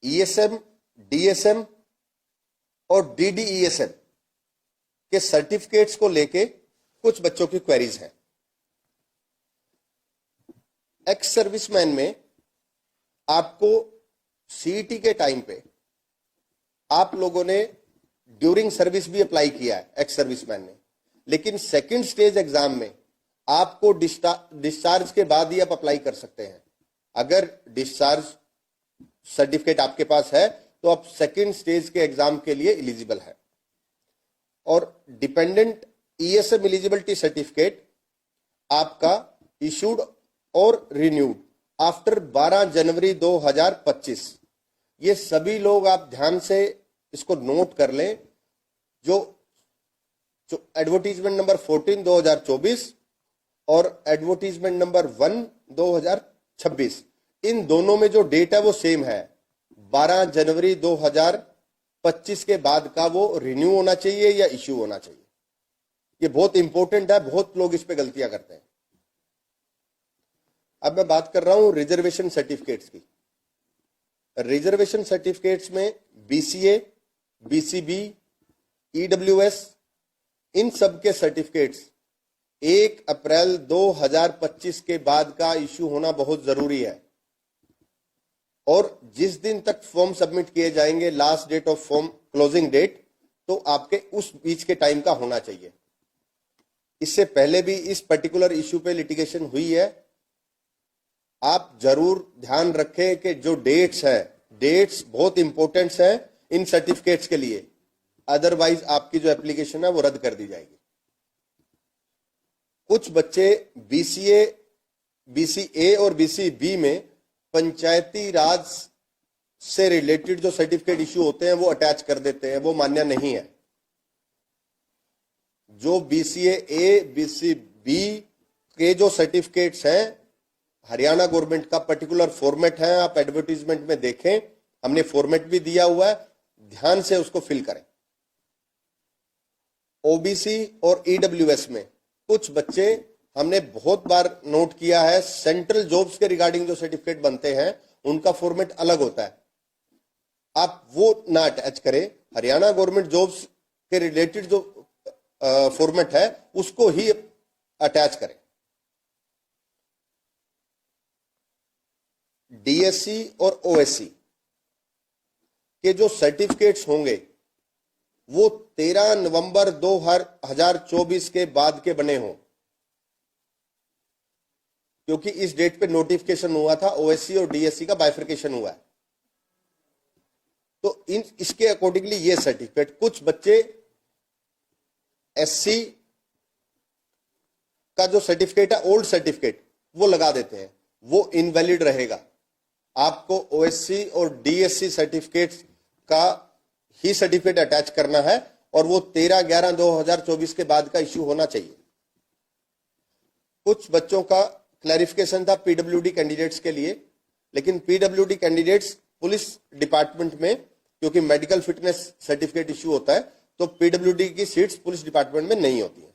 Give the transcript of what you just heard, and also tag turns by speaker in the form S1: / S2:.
S1: ESM, DSM और डीडीईएसएम के certificates को लेके कुछ बच्चों की क्वेरीज हैं। एक्स सर्विसमैन में आपको सीईटी के टाइम पे आप लोगों ने ड्यूरिंग सर्विस भी अप्लाई किया है एक्स सर्विसमैन ने, लेकिन सेकंड स्टेज एग्जाम में आपको डिस्चार्ज के बाद ही आप अप्लाई कर सकते हैं। अगर डिस्चार्ज सर्टिफिकेट आपके पास है तो आप सेकंड स्टेज के एग्जाम के लिए एलिजिबल है। और डिपेंडेंट ईएसएम एलिजिबिलिटी सर्टिफिकेट आपका इशूड और रिन्यूड आफ्टर 12 जनवरी 2025। ये सभी लोग आप ध्यान से इसको नोट कर लें। जो एडवर्टीजमेंट नंबर 14 2024 और एडवर्टीजमेंट नंबर 1 2026, इन दोनों में जो डेट है वो सेम है। 12 जनवरी 2025 के बाद का वो रिन्यू होना चाहिए या इश्यू होना चाहिए। ये बहुत इंपॉर्टेंट है, बहुत लोग इस पे गलतियां करते हैं। अब मैं बात कर रहा हूं रिजर्वेशन सर्टिफिकेट्स की। रिजर्वेशन सर्टिफिकेट्स में बीसीए, बीसीबी, ईडब्ल्यूएस, इन सब के सर्टिफिकेट्स 1 अप्रैल 2025 के बाद का इश्यू होना बहुत जरूरी है। और जिस दिन तक फॉर्म सबमिट किए जाएंगे, last date of form closing date, तो आपके उस बीच के टाइम का होना चाहिए। इससे पहले भी इस पर्टिकुलर इश्यू पे लिटिगेशन हुई है। आप जरूर ध्यान रखें कि जो डेट्स है, डेट्स बहुत इंपॉर्टेंट है इन सर्टिफिकेट्स के लिए, अदरवाइज आपकी जो एप्लीकेशन है वो रद्द कर दी जाएगी। कुछ बच्चे बीसीए, बीसीए और बीसीबी में पंचायती राज से रिलेटेड जो सर्टिफिकेट इश्यू होते हैं वो अटैच कर देते हैं, वो मान्य नहीं है। जो बीसीए ए, बीसीबी के जो सर्टिफिकेट्स हैं, हरियाणा गवर्नमेंट का पर्टिकुलर फॉर्मेट है, आप एडवर्टीजमेंट में देखें, हमने फॉर्मेट भी दिया हुआ है, ध्यान से उसको फिल करें। ओबीसी और ईडब्ल्यूएस में कुछ बच्चे हमने बहुत बार नोट किया है, सेंट्रल जॉब्स के रिगार्डिंग जो सर्टिफिकेट बनते हैं उनका फॉर्मेट अलग होता है, आप वो ना अटैच करें। हरियाणा गवर्नमेंट जॉब्स के रिलेटेड जो फॉर्मेट है उसको ही अटैच करें। डीएससी और ओएससी के जो सर्टिफिकेट्स होंगे वो 13 नवंबर 2024 के बाद के बने हों, क्योंकि इस डेट पे नोटिफिकेशन हुआ था, ओएससी और डीएससी का बाइफर्केशन हुआ है। तो इसके अकॉर्डिंगली ये सर्टिफिकेट, कुछ बच्चे एससी का जो सर्टिफिकेट है, ओल्ड सर्टिफिकेट, वो लगा देते हैं, वो इनवैलिड रहेगा। आपको ओएससी और डीएससी सर्टिफिकेट्स का ही सर्टिफिकेट अटैच करना है और वो 13/11/2024 के बाद का इश्यू होना चाहिए। कुछ बच्चों का क्लैरिफिकेशन था पीडब्ल्यूडी कैंडिडेट्स के लिए, लेकिन पीडब्ल्यूडी कैंडिडेट्स पुलिस डिपार्टमेंट में, क्योंकि मेडिकल फिटनेस सर्टिफिकेट इश्यू होता है, तो पीडब्ल्यूडी की सीट्स पुलिस डिपार्टमेंट में नहीं होती है।